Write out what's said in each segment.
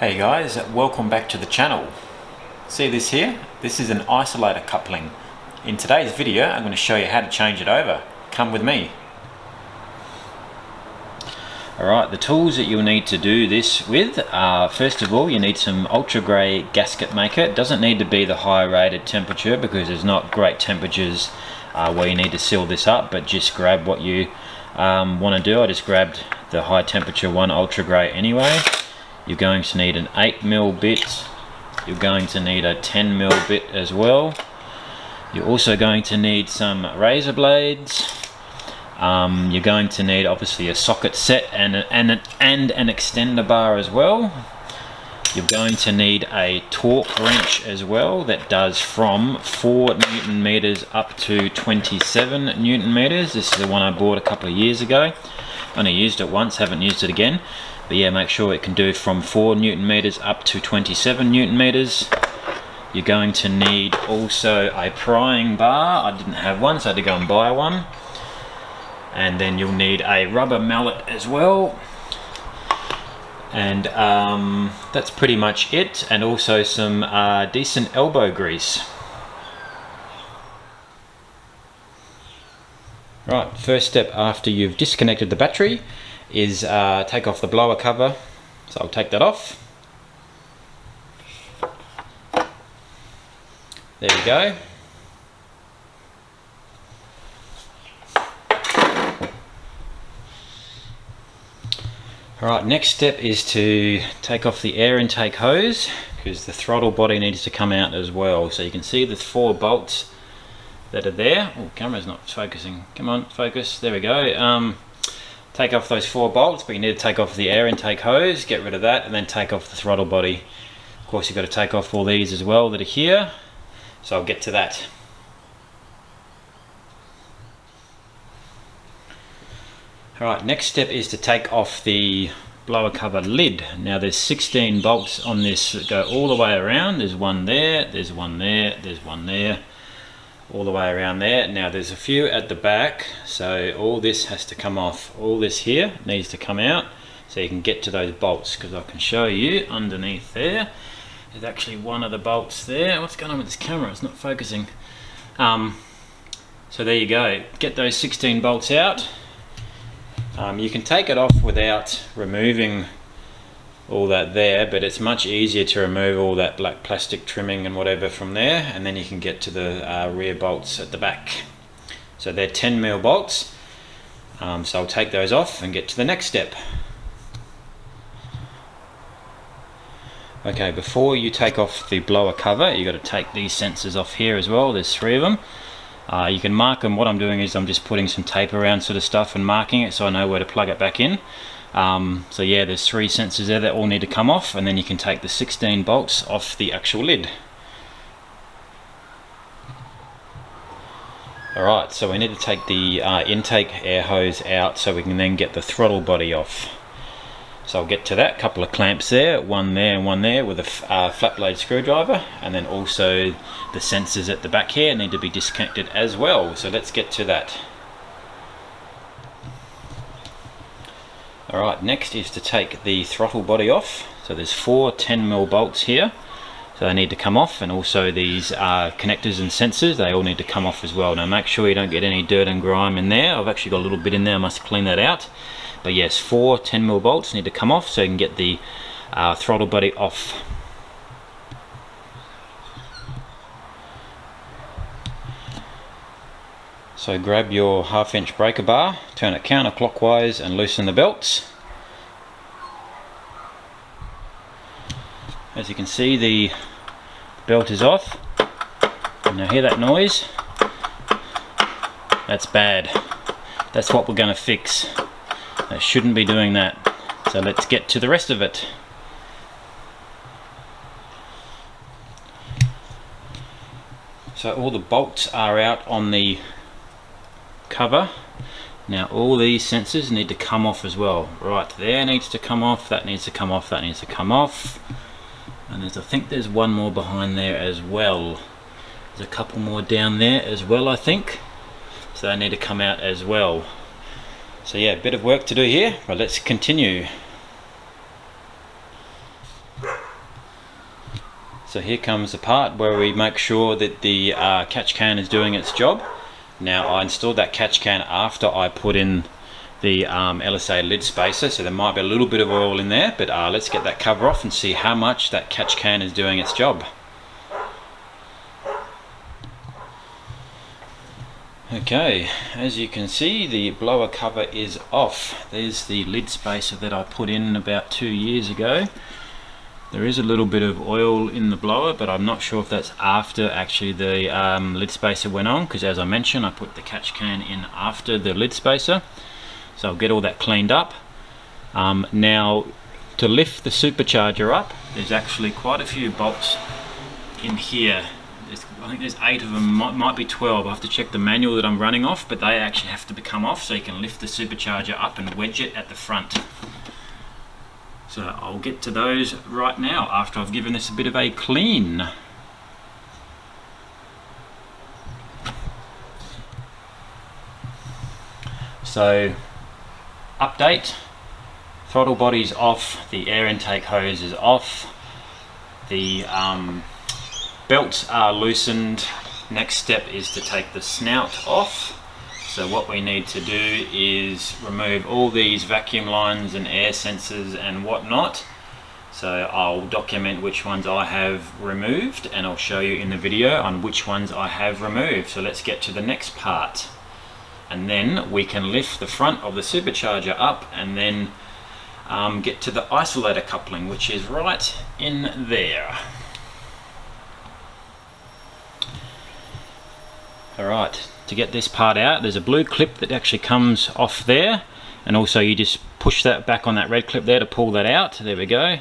Hey guys, welcome back to the channel. See this here? This is an isolator coupling. In today's video I'm going to show you how to change it over. Come with me. Alright, the tools that you'll need to do this with are, first of all, you need some ultra grey gasket maker. It doesn't need to be the high rated temperature because there's not great temperatures where you need to seal this up, but just grab what you want to do. I just grabbed the high temperature one, ultra grey anyway. You're going to need an 8mm bit, you're going to need a 10mm bit as well. You're also going to need some razor blades. You're going to need obviously a socket set and an extender bar as well. You're going to need a torque wrench as well that does from 4 Newton meters up to 27 Newton meters. This is the one I bought a couple of years ago. Only used it once, haven't used it again. But yeah, make sure it can do from 4 Newton meters up to 27 Newton meters. You're going to need also a prying bar. I didn't have one, so I had to go and buy one. And then you'll need a rubber mallet as well. And that's pretty much it. And also some decent elbow grease. Right, first step after you've disconnected the battery is take off the blower cover. So I'll take that off. There we go. Alright, next step is to take off the air intake hose because the throttle body needs to come out as well. So you can see the 4 bolts that are there. Oh, camera's not focusing. Come on, focus. There we go. Take off those 4 bolts, but you need to take off the air intake hose, get rid of that, and then take off the throttle body. Of course, you've got to take off all these as well that are here. So I'll get to that. Alright, next step is to take off the blower cover lid. Now there's 16 bolts on this that go all the way around. There's one there, there's one there, there's one there, all the way around there. Now there's a few at the back, so all this has to come off. All this here needs to come out so you can get to those bolts, because I can show you underneath there. There's actually one of the bolts there. What's going on with this camera? It's not focusing. So there you go. Get those 16 bolts out. You can take it off without removing all that there, but it's much easier to remove all that black plastic trimming and whatever from there, and then you can get to the rear bolts at the back. So they're 10mm bolts. So I'll take those off and get to the next step. Okay, before you take off the blower cover, you've got to take these sensors off here as well. There's 3 of them. You can mark them. What I'm doing is I'm just putting some tape around sort of stuff and marking it so I know where to plug it back in. So yeah, there's 3 sensors there that all need to come off, and then you can take the 16 bolts off the actual lid. Alright, so we need to take the intake air hose out so we can then get the throttle body off. So I'll get to that. Couple of clamps there, one there and one there with a flat blade screwdriver, and then also the sensors at the back here need to be disconnected as well. So let's get to that. Alright, next is to take the throttle body off. So there's 4 10mm bolts here, so they need to come off, and also these connectors and sensors, they all need to come off as well. Now make sure you don't get any dirt and grime in there. I've actually got a little bit in there, I must clean that out. But yes, 4 10mm bolts need to come off so you can get the throttle body off. So grab your 1/2 inch breaker bar, turn it counterclockwise and loosen the belts. As you can see, the belt is off. Now hear that noise? That's bad. That's what we're going to fix. They shouldn't be doing that. So let's get to the rest of it. So all the bolts are out on the cover. Now all these sensors need to come off as well. Right there needs to come off, that needs to come off, that needs to come off. And I think there's one more behind there as well. There's a couple more down there as well, I think. So they need to come out as well. So yeah, a bit of work to do here, but let's continue. So here comes the part where we make sure that the catch can is doing its job. Now I installed that catch can after I put in the LSA lid spacer, so there might be a little bit of oil in there, but let's get that cover off and see how much that catch can is doing its job. Okay, as you can see, the blower cover is off. There's the lid spacer that I put in about 2 years ago. There is a little bit of oil in the blower, but I'm not sure if that's after actually the lid spacer went on, because as I mentioned, I put the catch can in after the lid spacer. So I'll get all that cleaned up. Now, to lift the supercharger up, there's actually quite a few bolts in here. I think there's 8 of them, might be 12. I have to check the manual that I'm running off, but they actually have to come off so you can lift the supercharger up and wedge it at the front. So I'll get to those right now after I've given this a bit of a clean. So, update, throttle body's off, the air intake hose is off, the belts are loosened. Next step is to take the snout off. So what we need to do is remove all these vacuum lines and air sensors and whatnot. So I'll document which ones I have removed, and I'll show you in the video on which ones I have removed. So let's get to the next part. And then we can lift the front of the supercharger up and then get to the isolator coupling, which is right in there. Alright, to get this part out, there's a blue clip that actually comes off there, and also you just push that back on that red clip there to pull that out. There we go.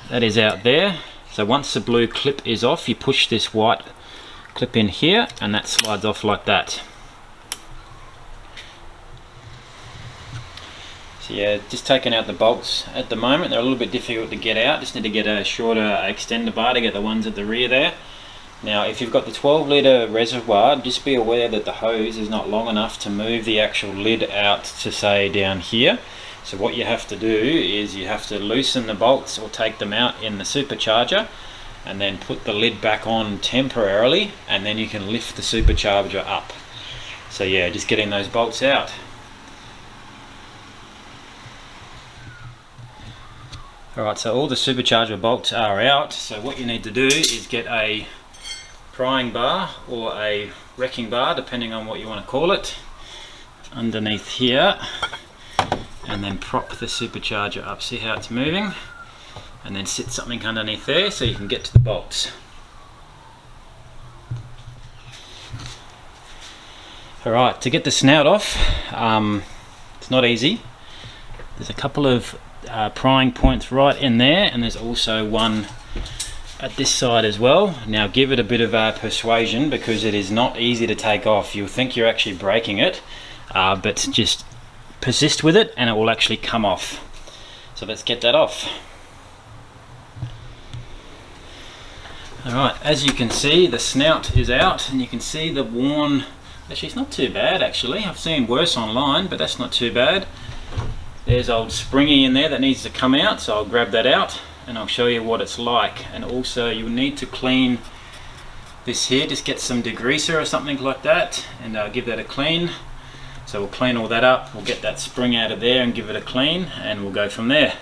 That is out there. So once the blue clip is off, you push this white clip in here and that slides off like that. So yeah, just taking out the bolts at the moment. They're a little bit difficult to get out. Just need to get a shorter extender bar to get the ones at the rear there. Now if you've got the 12 litre reservoir, just be aware that the hose is not long enough to move the actual lid out to say down here. So what you have to do is you have to loosen the bolts or take them out in the supercharger and then put the lid back on temporarily, and then you can lift the supercharger up. So yeah, just getting those bolts out. Alright, so all the supercharger bolts are out. So what you need to do is get a prying bar or a wrecking bar, depending on what you want to call it, underneath here, and then prop the supercharger up. See how it's moving? And then sit something underneath there so you can get to the bolts. Alright, to get the snout off, it's not easy. There's a couple of prying points right in there, and there's also one at this side as well. Now give it a bit of persuasion, because it is not easy to take off. You'll think you're actually breaking it, but just persist with it and it will actually come off. So let's get that off. Alright, as you can see, the snout is out, and you can see the worn, actually it's not too bad actually. I've seen worse online, but that's not too bad. There's old springy in there that needs to come out, so I'll grab that out and I'll show you what it's like. And also you'll need to clean this here. Just get some degreaser or something like that and give that a clean. So we'll clean all that up, we'll get that spring out of there and give it a clean, and we'll go from there.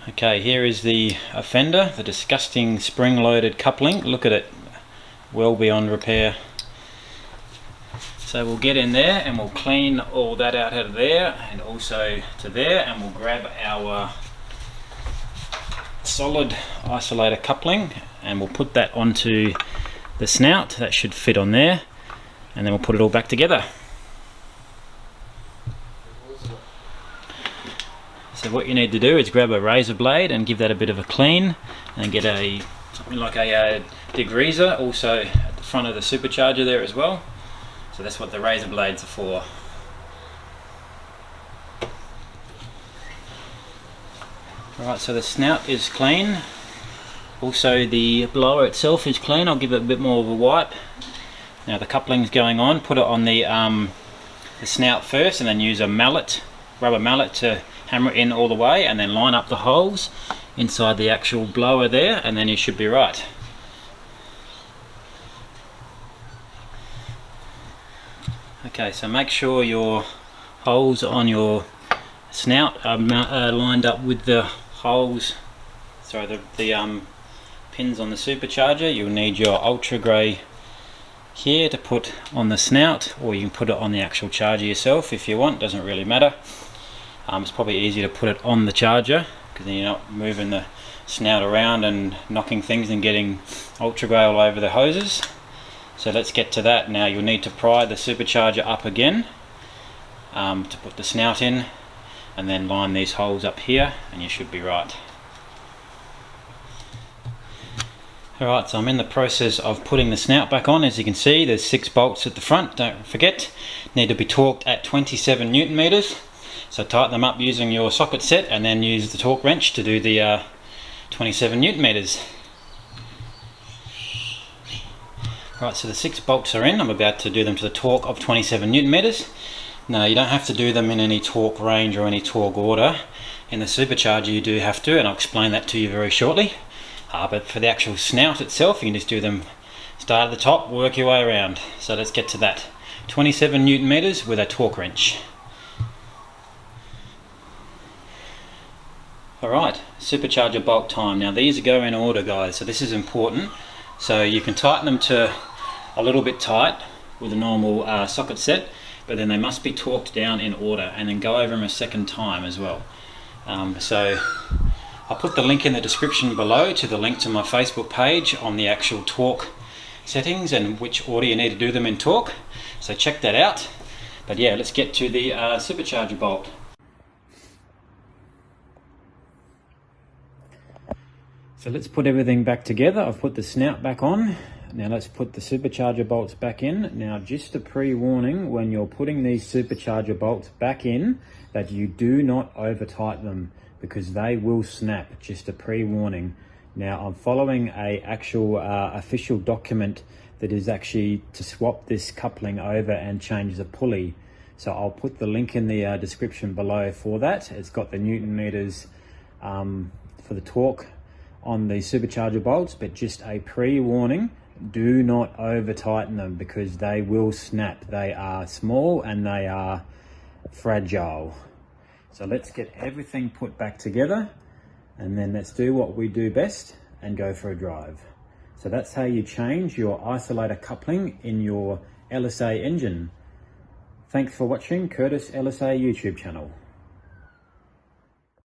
Okay, here is the fender, the disgusting spring-loaded coupling. Look at it, well beyond repair. So we'll get in there and we'll clean all that out of there and also to there, and we'll grab our solid isolator coupling and we'll put that onto the snout. That should fit on there, and then we'll put it all back together. So what you need to do is grab a razor blade and give that a bit of a clean, and get something like a degreaser also at the front of the supercharger there as well. So that's what the razor blades are for. Alright, so the snout is clean. Also the blower itself is clean. I'll give it a bit more of a wipe. Now the coupling's going on. Put it on the snout first, and then use a mallet rubber mallet to hammer it in all the way, and then line up the holes inside the actual blower there, and then you should be right. Okay, so make sure your holes on your snout are lined up with the holes, sorry, the pins on the supercharger. You'll need your ultra grey here to put on the snout, or you can put it on the actual charger yourself if you want, doesn't really matter. It's probably easier to put it on the charger because then you're not moving the snout around and knocking things and getting ultra grey all over the hoses. So let's get to that. Now you'll need to pry the supercharger up again to put the snout in, and then line these holes up here and you should be right. Alright, so I'm in the process of putting the snout back on. As you can see, there's 6 bolts at the front, don't forget. Need to be torqued at 27 Newton meters. So tighten them up using your socket set and then use the torque wrench to do the 27 Newton meters. Right, so the 6 bolts are in. I'm about to do them to the torque of 27 Newton meters. Now you don't have to do them in any torque range or any torque order. In the supercharger you do have to, and I'll explain that to you very shortly. But for the actual snout itself, you can just do them, start at the top, work your way around. So let's get to that. 27 Newton meters with a torque wrench. Alright, supercharger bolt time. Now these go in order, guys, so this is important. So you can tighten them to a little bit tight with a normal socket set, but then they must be torqued down in order, and then go over them a second time as well. So I'll put the link in the description below to the link to my Facebook page on the actual torque settings and which order you need to do them in torque. So check that out. But yeah, let's get to the supercharger bolt. So let's put everything back together. I've put the snout back on. Now let's put the supercharger bolts back in. Now just a pre-warning, when you're putting these supercharger bolts back in, that you do not over tighten them, because they will snap. Just a pre-warning. Now I'm following a actual official document that is actually to swap this coupling over and change the pulley. So I'll put the link in the description below for that. It's got the Newton meters for the torque on the supercharger bolts, but just a pre-warning, do not over tighten them because they will snap. They are small and they are fragile. So let's get everything put back together, and then let's do what we do best and go for a drive. So that's how you change your isolator coupling in your LSA engine. Thanks for watching Curtis LSA YouTube channel.